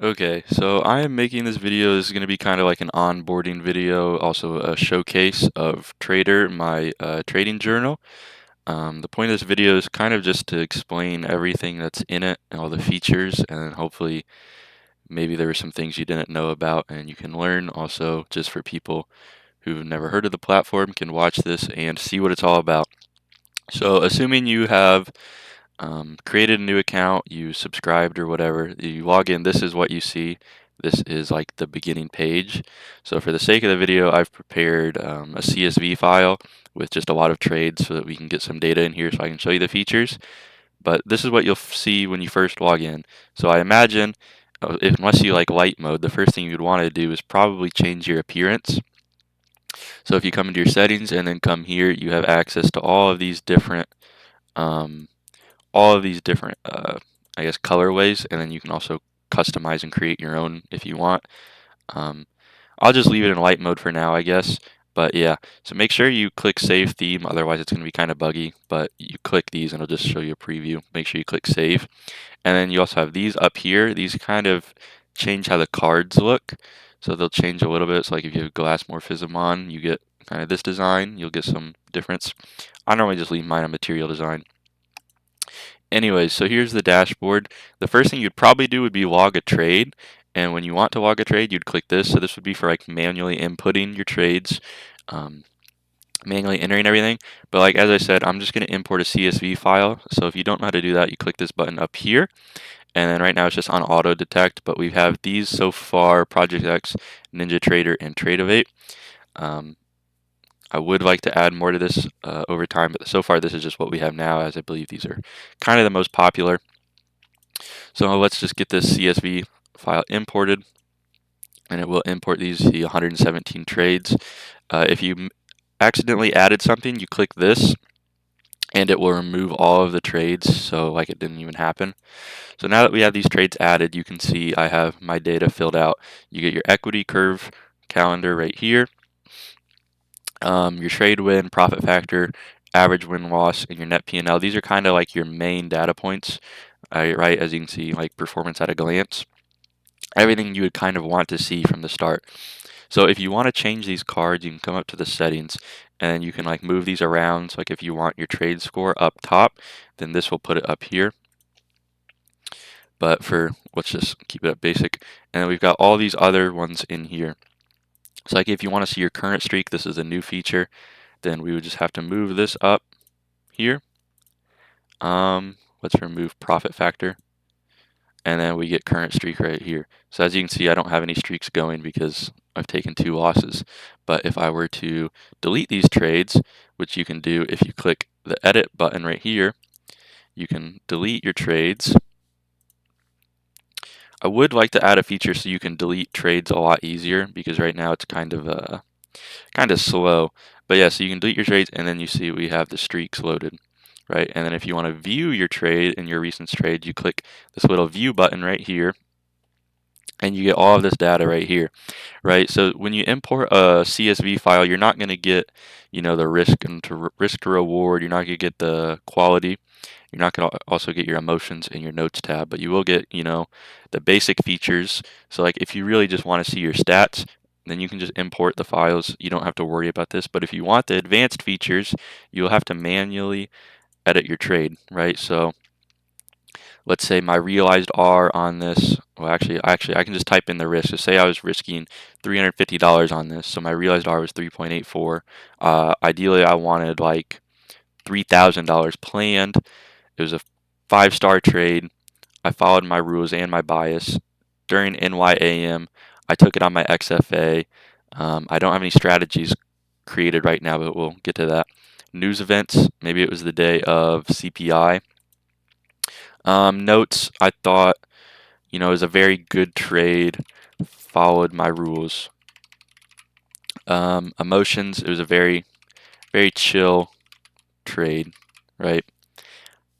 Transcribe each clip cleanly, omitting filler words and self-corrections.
Okay, so I am making this video. This is going to be kind of like an onboarding video, also a showcase of Tradr, my trading journal. The point of this video is kind of just to explain everything that's in it and all the features, and then hopefully maybe there were some things you didn't know about and you can learn. Also, just for people who've never heard of the platform can watch this and see what it's all about. So assuming you have created a new account, you subscribed or whatever, you log in, this is what you see. This is like the beginning page. So for the sake of the video, I've prepared a CSV file with just a lot of trades so that we can get some data in here so I can show you the features. But this is what you'll see when you first log in. So I imagine, unless you like light mode, the first thing you'd want to do is probably change your appearance. So if you come into your settings and then come here, you have access to um, all of these different, I guess, colorways, and then you can also customize and create your own if you want. Um, I'll just leave it in light mode for now, I guess. But yeah, so make sure you click Save Theme, otherwise it's going to be kind of buggy. But you click these and it'll just show you a preview. Make sure you click Save. And then you also have these up here. These kind of change how the cards look. So they'll change a little bit. So like if you have glass morphism on, you get kind of this design. You'll get some difference. I normally just leave mine on material design. Anyways, so here's the dashboard. The first thing you'd probably do would be log a trade. And when you want to log a trade, you'd click this. So this would be for like manually inputting your trades, um, manually entering everything. But like as I said, I'm just going to import a CSV file. So if you don't know how to do that, you click this button up here. And then right now it's just on auto detect. But we have these so far: Project X, NinjaTrader, and Tradovate. I would like to add more to this over time, but so far this is just what we have now, as I believe these are kind of the most popular. So let's just get this CSV file imported, and it will import these 117 trades. If you accidentally added something, you click this, and it will remove all of the trades, so like it didn't even happen. So now that we have these trades added, you can see I have my data filled out. You get your equity curve calendar right here. Your trade win, profit factor, average win loss, and your net P&L. These are kind of like your main data points, right? As you can see, like performance at a glance. Everything you would kind of want to see from the start. So if you want to change these cards, you can come up to the settings and you can like move these around. So like if you want your trade score up top, then this will put it up here. But let's just keep it up basic. And then we've got all these other ones in here. So like if you want to see your current streak, this is a new feature, then we would just have to move this up here. Let's remove profit factor. And then we get current streak right here. So as you can see, I don't have any streaks going because I've taken 2 losses. But if I were to delete these trades, which you can do if you click the edit button right here, you can delete your trades. I would like to add a feature so you can delete trades a lot easier, because right now it's kind of slow. But yeah, so you can delete your trades, and then you see we have the streaks loaded, right? And then if you want to view your trade and your recent trade, you click this little view button right here, and you get all of this data right here, right? So when you import a CSV file, you're not going to get, the risk to reward. You're not going to get the quality. You're not going to also get your emotions in your notes tab, but you will get, the basic features. So like if you really just want to see your stats, then you can just import the files. You don't have to worry about this. But if you want the advanced features, you'll have to manually edit your trade, right? So let's say my realized R on this, well, actually, I can just type in the risk. So say I was risking $350 on this. So my realized R was 3.84. Ideally, I wanted like $3,000 planned. It was a 5-star trade. I followed my rules and my bias. During NYAM, I took it on my XFA. I don't have any strategies created right now, but we'll get to that. News events, maybe it was the day of CPI. Notes, I thought, it was a very good trade, followed my rules. Emotions, it was a very, very chill trade, right?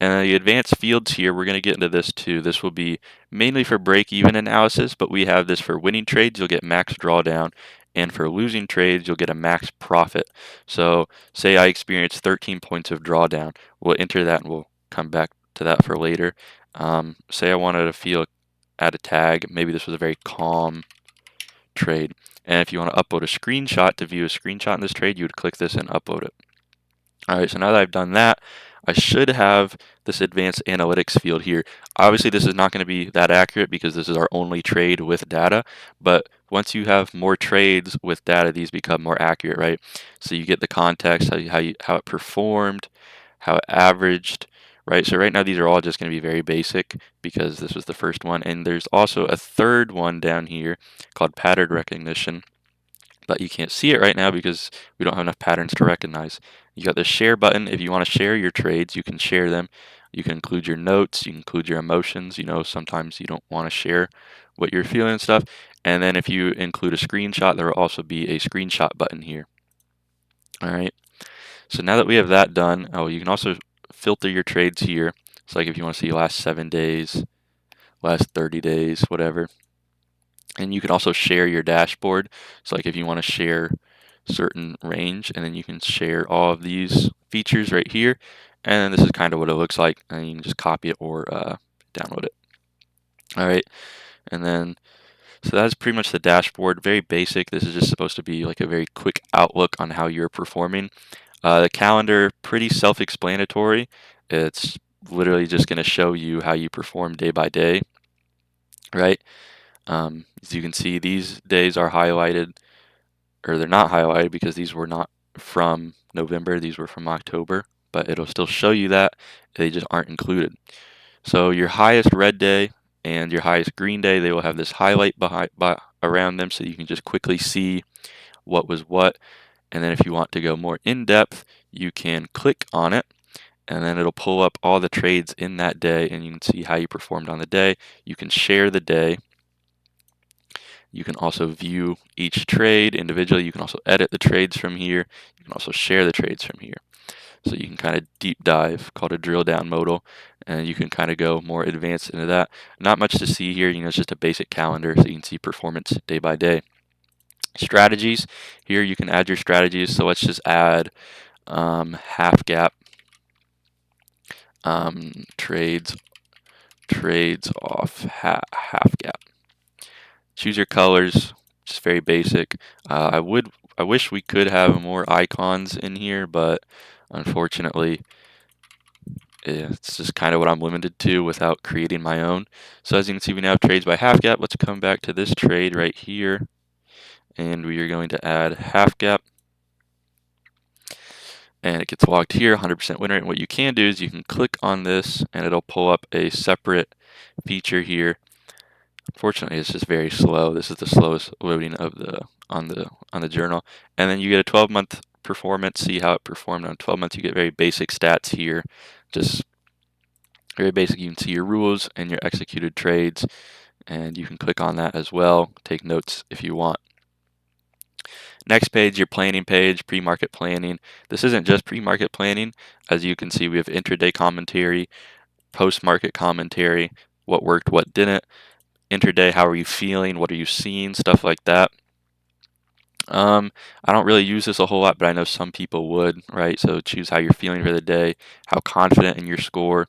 And the advanced fields here, we're going to get into this too. This will be mainly for break-even analysis, but we have this for winning trades, you'll get max drawdown, and for losing trades, you'll get a max profit. So say I experienced 13 points of drawdown. We'll enter that and we'll come back to that for later. Say I wanted to feel add a tag. Maybe this was a very calm trade. And if you want to upload a screenshot to view a screenshot in this trade, you would click this and upload it. All right, so now that I've done that, I should have this advanced analytics field here. Obviously, this is not going to be that accurate because this is our only trade with data, but once you have more trades with data, these become more accurate, right? So you get the context, how it performed, how it averaged, right? So right now, these are all just going to be very basic because this was the first one. And there's also a third one down here called pattern recognition, but you can't see it right now because we don't have enough patterns to recognize. You got the share button. If you want to share your trades, you can share them. You can include your notes, you can include your emotions. You know, sometimes you don't want to share what you're feeling and stuff. And then if you include a screenshot, there will also be a screenshot button here. All right. So now that we have that done, oh, you can also filter your trades here. So like if you want to see last 7 days, last 30 days, whatever. And you can also share your dashboard. So like if you want to share certain range, and then you can share all of these features right here. And this is kind of what it looks like, and you can just copy it or download it. All right, and then so that's pretty much the dashboard. Very basic. This is just supposed to be like a very quick outlook on how you're performing. The calendar, pretty self-explanatory. It's literally just going to show you how you perform day by day, right? As you can see, these days are highlighted, or they're not highlighted because these were not from November, these were from October, but it'll still show you that. They just aren't included. So your highest red day and your highest green day, they will have this highlight around them so you can just quickly see what was what. And then if you want to go more in depth, you can click on it, and then it'll pull up all the trades in that day, and you can see how you performed on the day. You can share the day. You can also view each trade individually. You can also edit the trades from here. You can also share the trades from here. So you can kind of deep dive, called a drill down modal, and you can kind of go more advanced into that. Not much to see here, it's just a basic calendar so you can see performance day by day. Strategies, here you can add your strategies. So let's just add half gap trades off half gap. Choose your colors, just very basic. I wish we could have more icons in here, but unfortunately, it's just kind of what I'm limited to without creating my own. So as you can see, we now have trades by half gap. Let's come back to this trade right here, and we are going to add half gap. And it gets logged here, 100% win rate. And what you can do is you can click on this, and it'll pull up a separate feature here. Unfortunately, it's just very slow. This is the slowest loading of on the journal. And then you get a 12-month performance. See how it performed on 12 months. You get very basic stats here, just very basic. You can see your rules and your executed trades, and you can click on that as well. Take notes if you want. Next page, your planning page, pre-market planning. This isn't just pre-market planning. As you can see, we have intraday commentary, post-market commentary, what worked, what didn't. Intraday, how are you feeling? What are you seeing? Stuff like that. I don't really use this a whole lot, but I know some people would, right? So choose how you're feeling for the day, how confident in your score,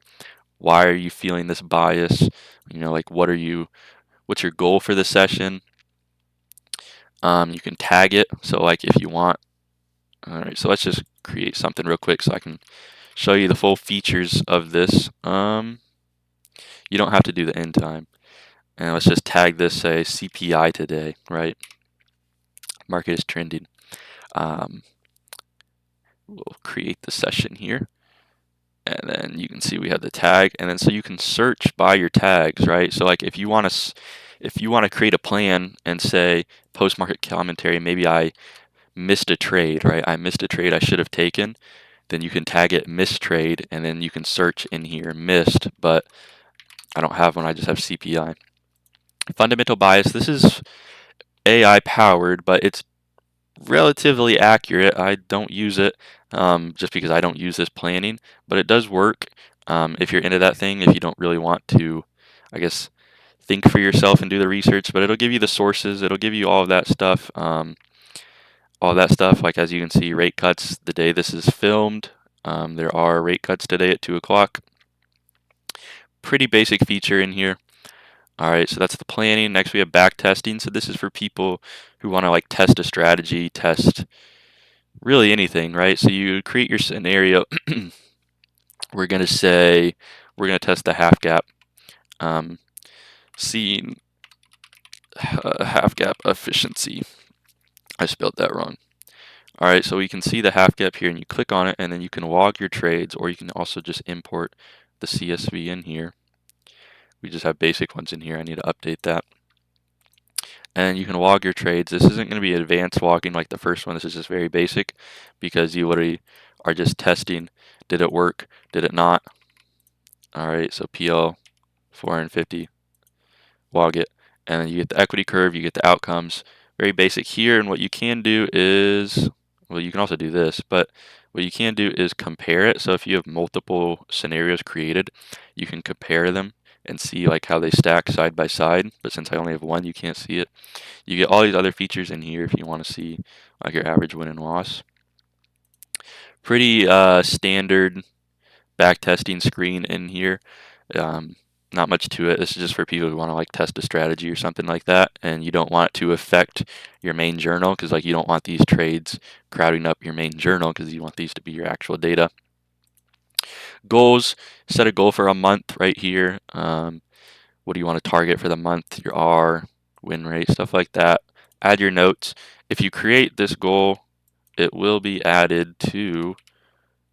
why are you feeling this bias? Like what's your goal for the session? You can tag it. So like if you want, all right, so let's just create something real quick so I can show you the full features of this. You don't have to do the end time. And let's just tag this, say CPI today, right? Market is trending. We'll create the session here. And then you can see we have the tag, and then so you can search by your tags, right? So like if you want to create a plan and say post-market commentary, maybe I missed a trade, right? I missed a trade I should have taken. Then you can tag it missed trade, and then you can search in here missed, but I don't have one. I just have CPI. Fundamental bias. This is AI powered, but it's relatively accurate. I don't use it just because I don't use this planning, but it does work if you're into that thing, if you don't really want to, I guess, think for yourself and do the research, but it'll give you the sources. It'll give you all of that stuff. Like as you can see, rate cuts the day this is filmed. There are rate cuts today at 2 o'clock. Pretty basic feature in here. All right, so that's the planning. Next, we have back testing. So this is for people who want to like test a strategy, test really anything, right? So you create your scenario. We're going to say we're going to test the half gap, seeing half gap efficiency. I spelled that wrong. All right, so we can see the half gap here, and you click on it, and then you can log your trades, or you can also just import the CSV in here. We just have basic ones in here. I need to update that. And you can log your trades. This isn't going to be advanced logging like the first one. This is just very basic because you literally are just testing. Did it work? Did it not? All right, so PL 450, log it. And then you get the equity curve, you get the outcomes. Very basic here. And what you can do is, well, you can also do this, but what you can do is compare it. So if you have multiple scenarios created, you can compare them and see like how they stack side by side. But since I only have one, you can't see it. You get all these other features in here if you want to see like your average win and loss. Pretty standard back testing screen in here. Not much to it. This is just for people who want to like test a strategy or something like that, and you don't want it to affect your main journal because like you don't want these trades crowding up your main journal because you want these to be your actual data. Goals, set a goal for a month right here. What do you want to target for the month? Your R, win rate, stuff like that. Add your notes. If you create this goal, it will be added to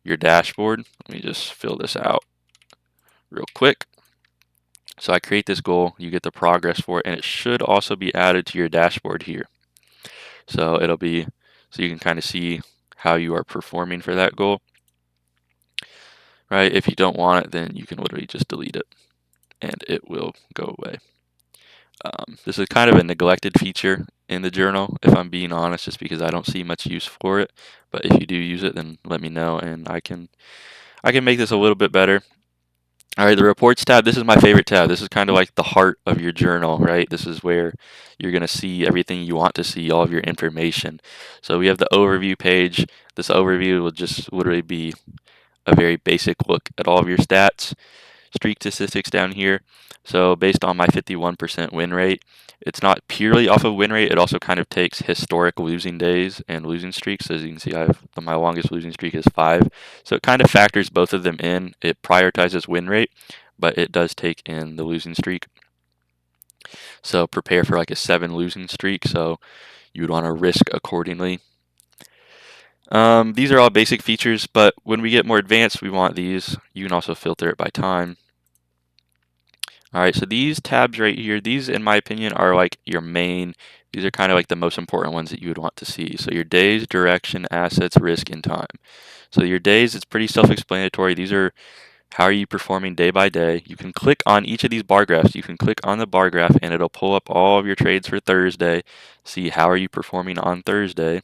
your dashboard. Let me just fill this out real quick. So I create this goal, you get the progress for it, and it should also be added to your dashboard here. So it'll be, so you can kind of see how you are performing for that goal. Right? If you don't want it, then you can literally just delete it and it will go away. This is kind of a neglected feature in the journal, if I'm being honest, just because I don't see much use for it. But if you do use it, then let me know and I can make this a little bit better. All right, the reports tab, this is my favorite tab. This is kind of like the heart of your journal, right? This is where you're going to see everything you want to see, all of your information. So we have the overview page. This overview will just literally be a very basic look at all of your stats. Streak statistics down here. So based on my 51% win rate, it's not purely off of win rate. It also kind of takes historic losing days and losing streaks. As you can see, my longest losing streak is 5. So it kind of factors both of them in. It prioritizes win rate, but it does take in the losing streak. So prepare for like a 7 losing streak. So you would want to risk accordingly. These are all basic features, but when we get more advanced, we want these. You can also filter it by time. All right, so these tabs right here, these in my opinion are like your main, these are kind of like the most important ones that you would want to see. So your days, direction, assets, risk, and time. So your days, it's pretty self-explanatory. These are how are you performing day by day. You can click on each of these bar graphs. You can click on the bar graph and it'll pull up all of your trades for Thursday. See how are you performing on Thursday.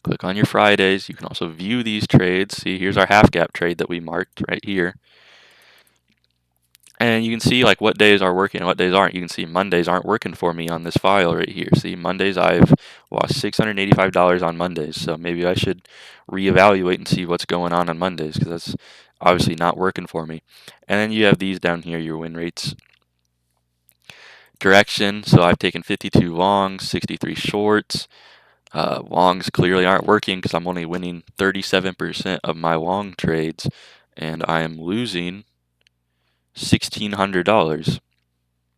Click on your Fridays. You can also view these trades. See, here's our half gap trade that we marked right here. And you can see like what days are working and what days aren't. You can see Mondays aren't working for me on this file right here. See, Mondays I've lost $685 on Mondays. So maybe I should reevaluate and see what's going on Mondays because that's obviously not working for me. And then you have these down here, your win rates. Direction, so I've taken 52 longs, 63 shorts. Longs clearly aren't working because I'm only winning 37% of my long trades and I am losing $1,600.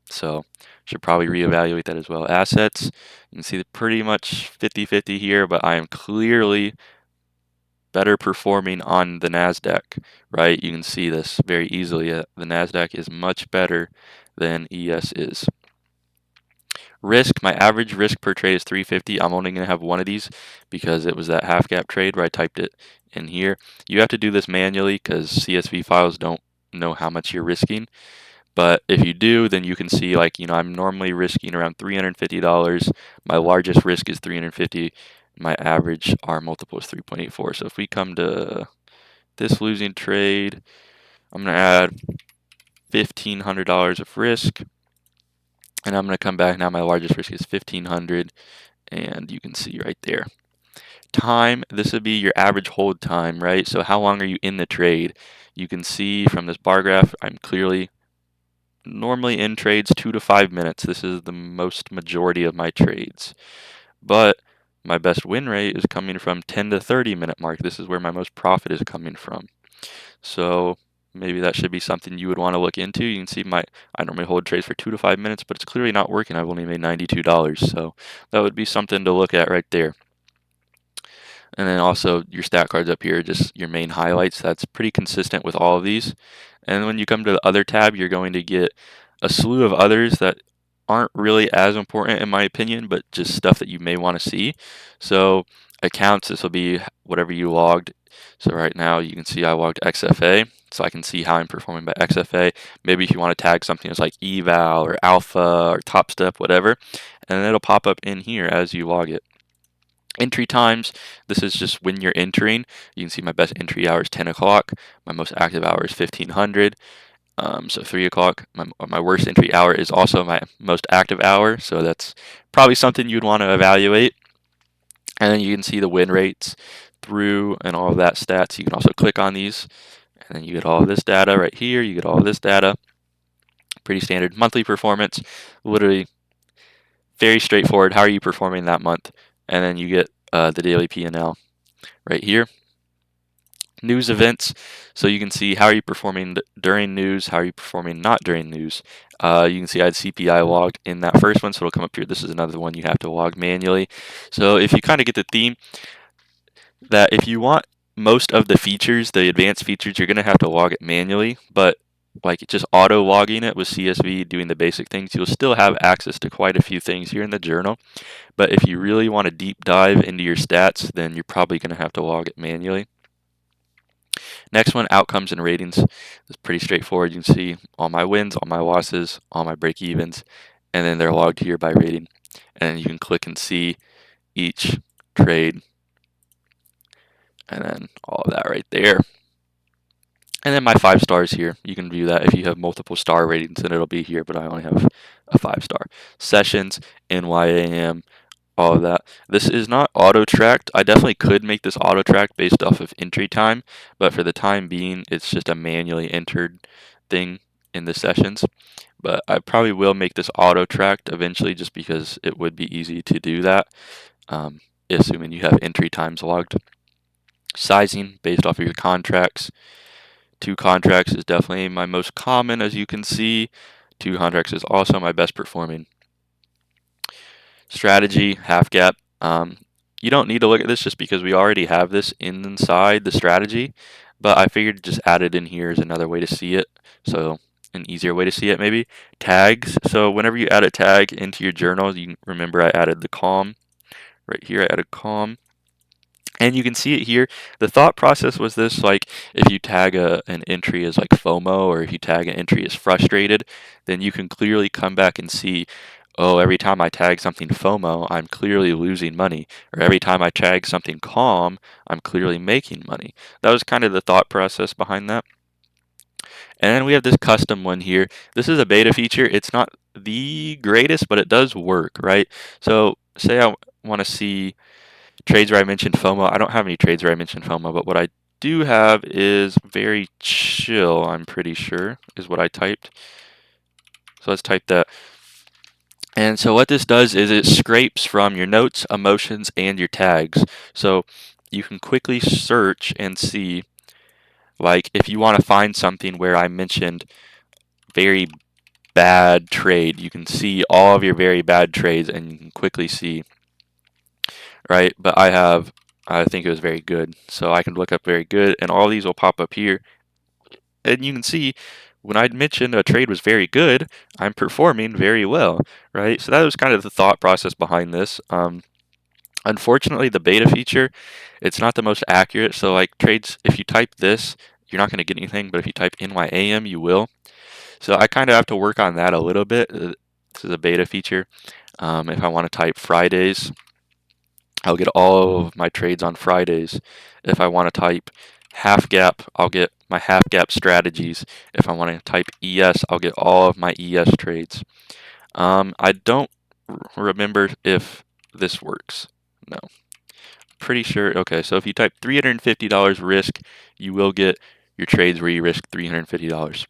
So should probably reevaluate that as well. Assets, you can see pretty much 50-50 here, but I am clearly better performing on the NASDAQ, right? You can see this very easily. The NASDAQ is much better than ES is. Risk, my average risk per trade is 350. I'm only going to have one of these because it was that half gap trade where I typed it in here. You have to do this manually because CSV files don't know how much you're risking. But if you do, then you can see like, I'm normally risking around $350. My largest risk is 350. My average R multiple is 3.84. So if we come to this losing trade, I'm going to add $1,500 of risk. And I'm going to come back now. My largest risk is 1,500. And you can see right there. Time, this would be your average hold time, right? So how long are you in the trade? You can see from this bar graph, I'm clearly normally in trades 2 to 5 minutes. This is the most majority of my trades. But my best win rate is coming from 10 to 30 minute mark. This is where my most profit is coming from. So maybe that should be something you would want to look into. You can see I normally hold trades for 2 to 5 minutes, but it's clearly not working. I've only made $92. So that would be something to look at right there. And then also your stat cards up here, just your main highlights. That's pretty consistent with all of these. And when you come to the other tab, you're going to get a slew of others that aren't really as important in my opinion, but just stuff that you may want to see. So accounts, this will be whatever you logged. So right now you can see I logged XFA, so I can see how I'm performing by XFA. Maybe if you want to tag something as like eval or alpha or top step, whatever, and then it'll pop up in here as you log it. Entry times, this is just when you're entering. You can see my best entry hour is 10 o'clock. My most active hour is 1500. So 3 o'clock. My worst entry hour is also my most active hour. So that's probably something you'd want to evaluate. And then you can see the win rates through and all of that stats. You can also click on these. And then you get all of this data right here. You get all of this data. Pretty standard monthly performance. Literally very straightforward. How are you performing that month? And then you get the daily P&L right here. News events, so you can see how are you performing during news, how are you performing not during news. You can see I had CPI logged in that first one, so it'll come up here. This is another one you have to log manually. So if you kind of get the theme that if you want most of the features, the advanced features, you're going to have to log it manually, but like just auto logging it with CSV, doing the basic things, you'll still have access to quite a few things here in the journal. But if you really want to deep dive into your stats, then you're probably going to have to log it manually. Next one, outcomes and ratings. It's pretty straightforward. You can see all my wins, all my losses, all my break evens, and then they're logged here by rating. And you can click and see each trade, and then all of that right there. And then my 5 stars here. You can view that. If you have multiple star ratings, then it'll be here, but I only have a 5-star. Sessions, NYAM, all of that. This is not auto-tracked. I definitely could make this auto-tracked based off of entry time, but for the time being, it's just a manually entered thing in the sessions. But I probably will make this auto-tracked eventually just because it would be easy to do that, assuming you have entry times logged. Sizing based off of your contracts. 2 contracts is definitely my most common, as you can see. 2 contracts is also my best performing. Strategy, half gap. You don't need to look at this just because we already have this inside the strategy, but I figured just add it in here is another way to see it. So an easier way to see it maybe. Tags. So whenever you add a tag into your journal, you remember I added the com. Right here I added com. And you can see it here. The thought process was this, like if you tag an entry as like FOMO, or if you tag an entry as frustrated, then you can clearly come back and see, oh, every time I tag something FOMO, I'm clearly losing money. Or every time I tag something calm, I'm clearly making money. That was kind of the thought process behind that. And then we have this custom one here. This is a beta feature. It's not the greatest, but it does work, right? So say I want to see trades where I mentioned FOMO. I don't have any trades where I mentioned FOMO, but what I do have is very chill, I'm pretty sure, is what I typed. So let's type that. And so what this does is it scrapes from your notes, emotions, and your tags. So you can quickly search and see, like if you want to find something where I mentioned very bad trade, you can see all of your very bad trades and you can quickly see, right? But I think it was very good. So I can look up very good, and all these will pop up here. And you can see when I mentioned a trade was very good, I'm performing very well, right? So that was kind of the thought process behind this. Unfortunately, the beta feature, it's not the most accurate. So like trades, if you type this, you're not going to get anything, but if you type NYAM, you will. So I kind of have to work on that a little bit. This is a beta feature. If I want to type Fridays, I'll get all of my trades on Fridays. If I want to type half gap, I'll get my half gap strategies. If I want to type ES, I'll get all of my ES trades. I don't remember if this works. No. Pretty sure. Okay, so if you type $350 risk, you will get your trades where you risk $350.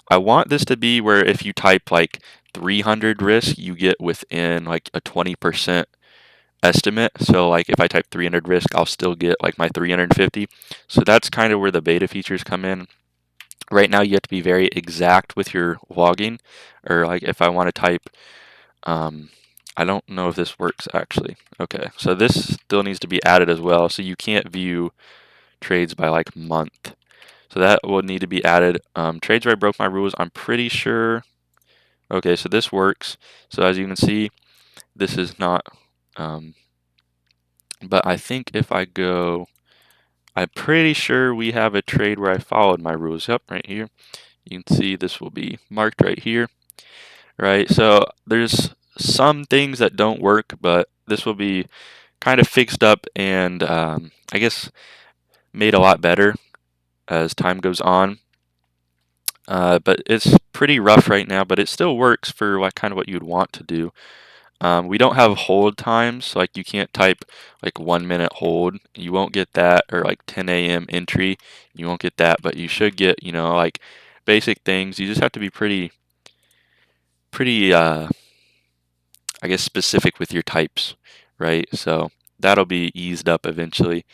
I want this to be where if you type like 300 risk, you get within like a 20% estimate. So like if I type 300 risk, I'll still get like my 350. So that's kind of where the beta features come in. Right now, you have to be very exact with your logging, or like if I want to type, um, I don't know if this works actually. Okay, so this still needs to be added as well. So you can't view trades by like month. So that will need to be added. Trades where I broke my rules, I'm pretty sure. Okay, so this works. So as you can see, this is not, um, but I think if I go, I'm pretty sure we have a trade where I followed my rules. Yep, right here. You can see this will be marked right here, right? So there's some things that don't work, but this will be kind of fixed up and I guess made a lot better as time goes on. But it's pretty rough right now, but it still works for like kind of what you'd want to do. We don't have hold times, so like you can't type like 1 minute hold. You won't get that, or like 10 a.m. entry. You won't get that, but you should get, like basic things. You just have to be pretty, I guess, specific with your types, right? So that'll be eased up eventually.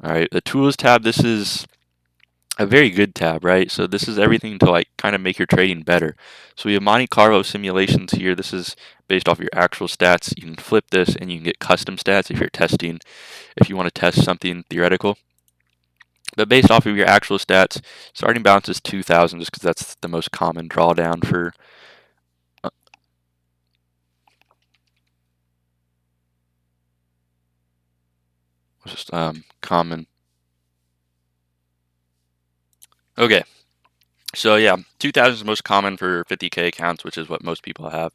All right, the tools tab, this is a very good tab, right? So this is everything to like kind of make your trading better. So we have Monte Carlo simulations here. This is based off your actual stats. You can flip this and you can get custom stats if you're testing, if you want to test something theoretical. But based off of your actual stats, starting balance is 2,000 just because that's the most common drawdown for just common. Okay, so yeah, 2,000 is the most common for 50K accounts, which is what most people have.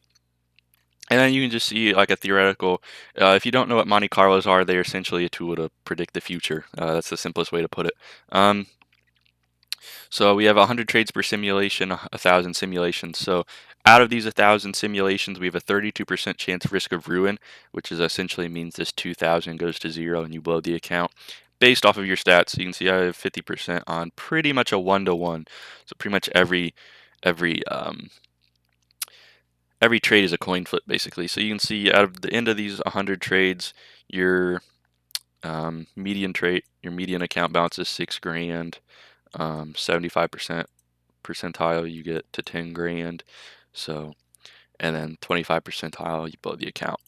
And then you can just see like a theoretical. If you don't know what Monte Carlos are, they're essentially a tool to predict the future. That's the simplest way to put it. So we have 100 trades per simulation, 1,000 simulations. So out of these 1,000 simulations, we have a 32% chance of risk of ruin, which is essentially means this 2,000 goes to zero and you blow the account. Based off of your stats, you can see I have 50% on pretty much a 1-to-1. So pretty much every every trade is a coin flip basically. So you can see out of the end of these 100 trades, your median account balance is 6 grand. 75% percentile, you get to 10 grand. So, and then 25 percentile, you blow the account.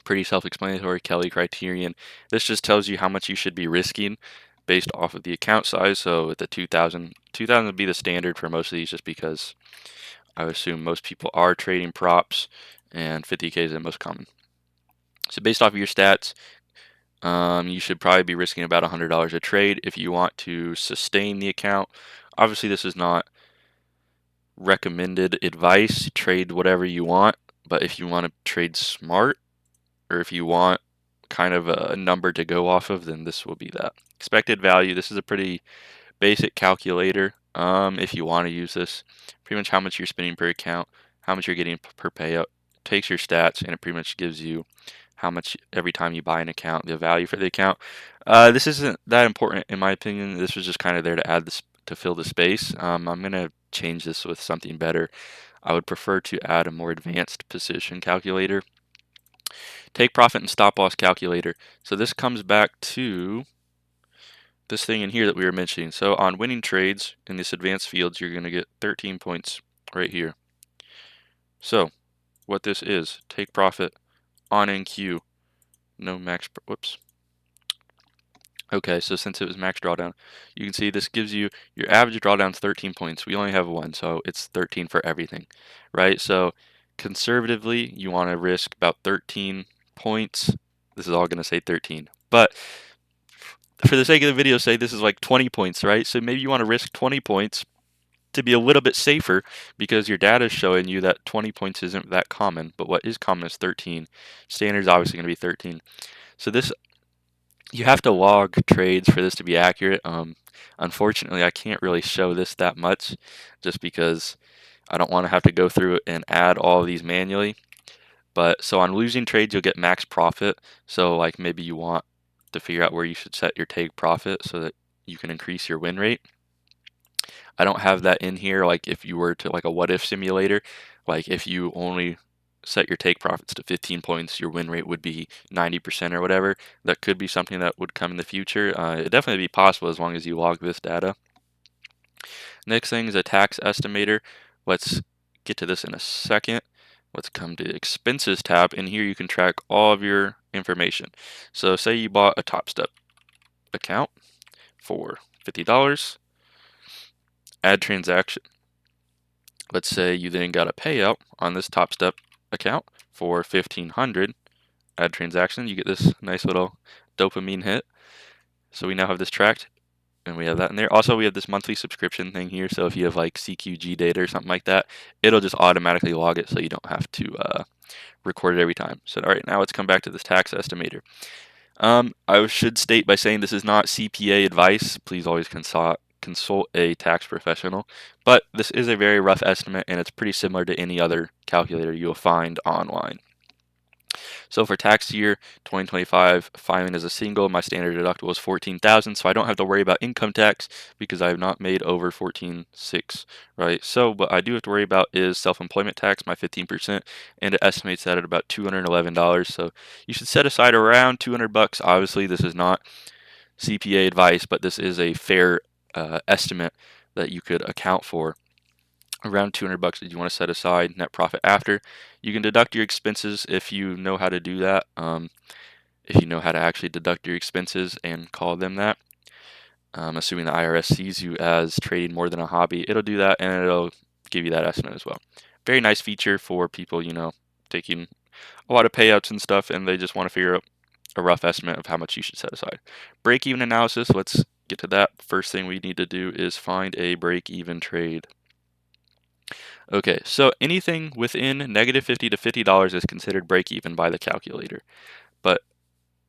Pretty self-explanatory. Kelly criterion. This just tells you how much you should be risking based off of the account size. So with the 2,000 would be the standard for most of these, just because I would assume most people are trading props, and 50K is the most common. So based off of your stats, you should probably be risking about $100 a trade if you want to sustain the account. Obviously, this is not recommended advice. Trade whatever you want, but if you want to trade smart, or if you want kind of a number to go off of, then this will be that. Expected value, this is a pretty basic calculator. If you want to use this, pretty much how much you're spending per account, how much you're getting per payout, takes your stats, and it pretty much gives you how much every time you buy an account, the value for the account. This isn't that important in my opinion. This was just kind of there to add this to fill the space. I'm gonna change this with something better. I would prefer to add a more advanced position calculator. Take profit and stop loss calculator. So this comes back to this thing in here that we were mentioning. So on winning trades in this advanced fields, you're going to get 13 points right here. So what this is, take profit on NQ, no max, whoops. Okay, so since it was max drawdown, you can see this gives you your average drawdown is 13 points. We only have one, so it's 13 for everything, right? So conservatively, you want to risk about 13 points. This is all going to say 13, but for the sake of the video, say this is like 20 points, right? So maybe you want to risk 20 points to be a little bit safer, because your data is showing you that 20 points isn't that common, but what is common is 13. Standard is obviously going to be 13. So this, you have to log trades for this to be accurate. Unfortunately, I can't really show this that much just because I don't want to have to go through and add all of these manually. But so on losing trades, you'll get max profit. So like maybe you want to figure out where you should set your take profit so that you can increase your win rate. I don't have that in here. Like if you were to like a what if simulator, like if you only set your take profits to 15 points, your win rate would be 90% or whatever. That could be something that would come in the future. It'd definitely be possible as long as you log this data. Next thing is a tax estimator. Let's get to this in a second. Let's come to expenses tab, and here you can track all of your information. So say you bought a Top Step account for $50, add transaction. Let's say you then got a payout on this Top Step account for $1,500, add transaction. You get this nice little dopamine hit. So we now have this tracked, and we have that in there. Also, we have this monthly subscription thing here. So if you have like CQG data or something like that, it'll just automatically log it, so you don't have to record it every time. So all right, now let's come back to this tax estimator. I should state by saying this is not CPA advice. Please always consult a tax professional. But this is a very rough estimate, and it's pretty similar to any other calculator you'll find online. So for tax year 2025, filing as a single, my standard deductible is $14,000, so I don't have to worry about income tax because I have not made over $14,600, right? So what I do have to worry about is self-employment tax, my 15%, and it estimates that at about $211. So you should set aside around $200. Obviously, this is not CPA advice, but this is a fair estimate that you could account for. Around $200 that you want to set aside net profit after. You can deduct your expenses if you know how to do that. If you know how to actually deduct your expenses and call them that. Assuming the IRS sees you as trading more than a hobby, it'll do that and it'll give you that estimate as well. Very nice feature for people, taking a lot of payouts and stuff, and they just want to figure out a rough estimate of how much you should set aside. Break-even analysis, let's get to that. First thing we need to do is find a break-even trade. Okay, so anything within -50 to $50 is considered break-even by the calculator, but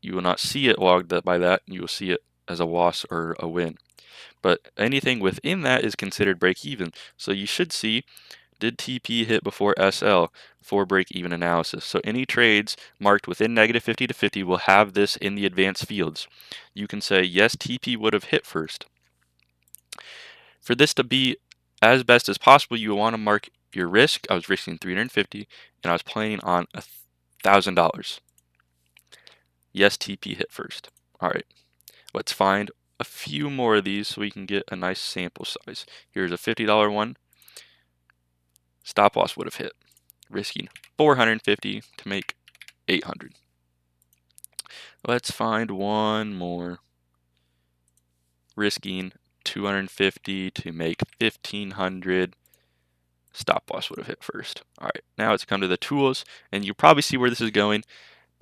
you will not see it logged by that. You will see it as a loss or a win. But anything within that is considered break-even. So you should see, did TP hit before SL for break-even analysis? So any trades marked within -50 to 50 will have this in the advanced fields. You can say, yes, TP would have hit first. For this to be as best as possible, you want to mark your risk. I was risking 350 and I was planning on $1,000. Yes, TP hit first. All right, let's find a few more of these so we can get a nice sample size. Here's a $50 one. Stop loss would have hit, risking 450 to make 800. Let's find one more, risking 250 to make 1500. Stop loss would have hit first. All right, now it's come to the tools, and you probably see where this is going.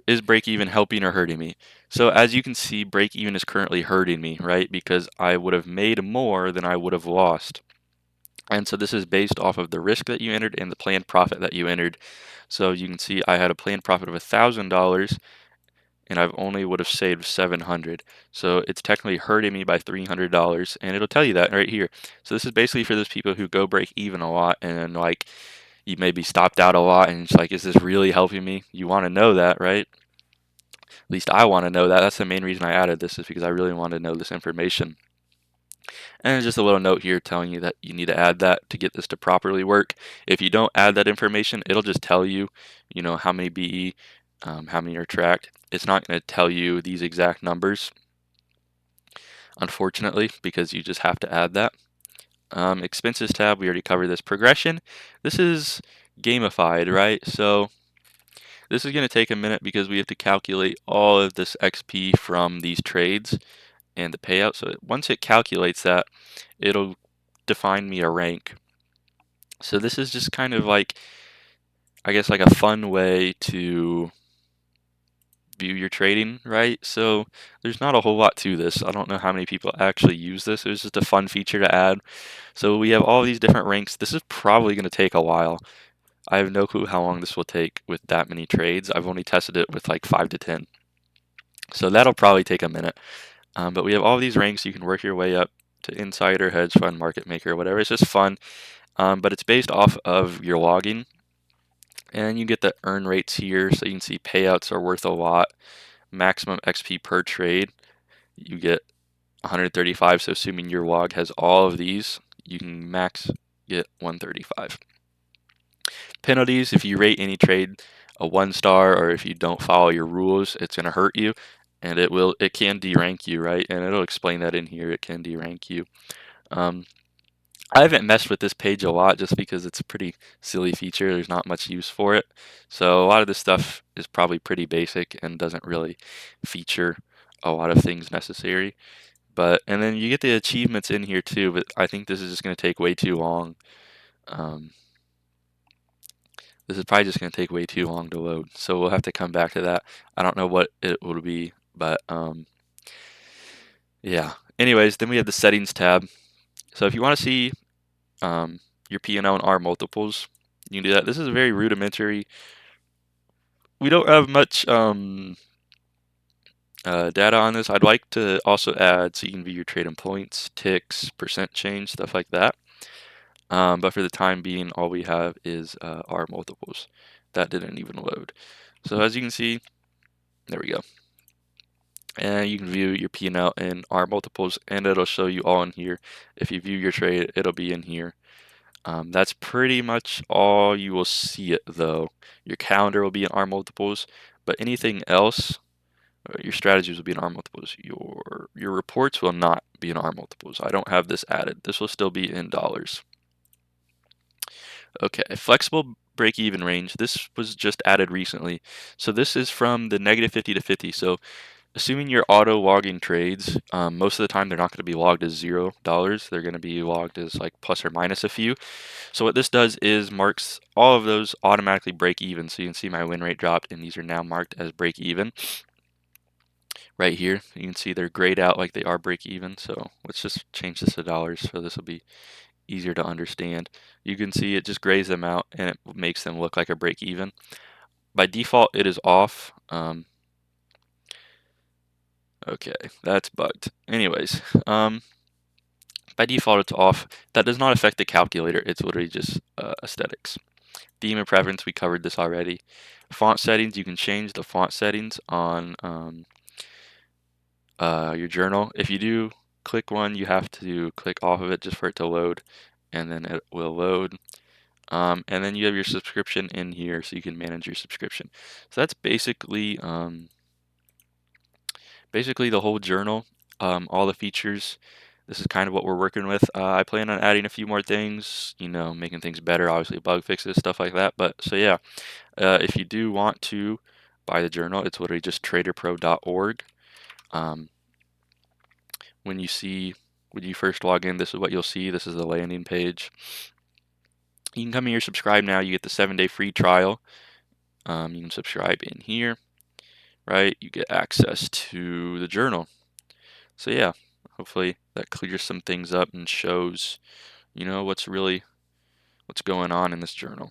Is break even helping or hurting me? So as you can see, break even is currently hurting me, right? Because I would have made more than I would have lost. And so this is based off of the risk that you entered and the planned profit that you entered. So you can see I had a planned profit of $1,000 and I've only would have saved 700. So it's technically hurting me by $300, and it'll tell you that right here. So this is basically for those people who go break even a lot and like you may be stopped out a lot and it's like, is this really helping me? You want to know that, right? At least I want to know that. That's the main reason I added this, is because I really want to know this information. And just a little note here telling you that you need to add that to get this to properly work. If you don't add that information, it'll just tell you, how many BE, how many are tracked. It's not going to tell you these exact numbers, unfortunately, because you just have to add that. Expenses tab, we already covered this. Progression, this is gamified, right? So this is going to take a minute because we have to calculate all of this XP from these trades and the payout. So once it calculates that, it'll define me a rank. So this is just kind of like, I guess, like a fun way to view your trading, right? So there's not a whole lot to this. I don't know how many people actually use this. It was just a fun feature to add. So we have all these different ranks. This is probably going to take a while. I have no clue how long this will take with that many trades. I've only tested it with like 5 to 10. So that'll probably take a minute. But we have all these ranks. You can work your way up to insider, hedge fund, market maker, whatever. It's just fun. But it's based off of your logging. And you get the earn rates here. So you can see payouts are worth a lot. Maximum XP per trade, you get 135. So assuming your log has all of these, you can max get 135. Penalties, if you rate any trade a 1 star, or if you don't follow your rules, it's going to hurt you, and it can derank you, right? And it'll explain that in here. It can derank you. I haven't messed with this page a lot just because it's a pretty silly feature. There's not much use for it. So a lot of this stuff is probably pretty basic and doesn't really feature a lot of things necessary. And then you get the achievements in here too, but I think this is just going to take way too long. This is probably just going to take way too long to load. So we'll have to come back to that. I don't know what it will be, but yeah. Anyways, then we have the settings tab. So if you want to see your P&L and R multiples, you can do that. This is very rudimentary. We don't have much data on this. I'd like to also add so you can view your trade in points, ticks, percent change, stuff like that. But for the time being, all we have is R multiples. That didn't even load. So as you can see, there we go. And you can view your P&L and R multiples, and it'll show you all in here. If you view your trade, it'll be in here. That's pretty much all you will see it though. Your calendar will be in R multiples, but anything else, your strategies will be in R multiples. Your reports will not be in R multiples. I don't have this added. This will still be in dollars. Okay, flexible break-even range. This was just added recently. So this is from the -50 to 50. So assuming you're auto logging trades, most of the time they're not going to be logged as $0. They're going to be logged as like plus or minus a few. So what this does is marks all of those automatically break even. So you can see my win rate dropped, and these are now marked as break even. Right here, you can see they're grayed out like they are break even. So let's just change this to dollars so this will be easier to understand. You can see it just grays them out and it makes them look like a break even. By default, it is off. Okay, that's bugged. Anyways, by default, it's off. That does not affect the calculator. It's literally just aesthetics. Theme and preference, we covered this already. Font settings, you can change the font settings on your journal. If you do click one, you have to click off of it just for it to load, and then it will load. And then you have your subscription in here, so you can manage your subscription. So that's basically the whole journal, all the features. This is kind of what we're working with. I plan on adding a few more things, making things better, obviously bug fixes, stuff like that. But so yeah, if you do want to buy the journal, it's literally just traderpro.org. When you first log in, this is what you'll see. This is the landing page. You can come here, subscribe now. You get the 7-day free trial. You can subscribe in here, right? You get access to the journal. So yeah, hopefully that clears some things up and shows, what's going on in this journal.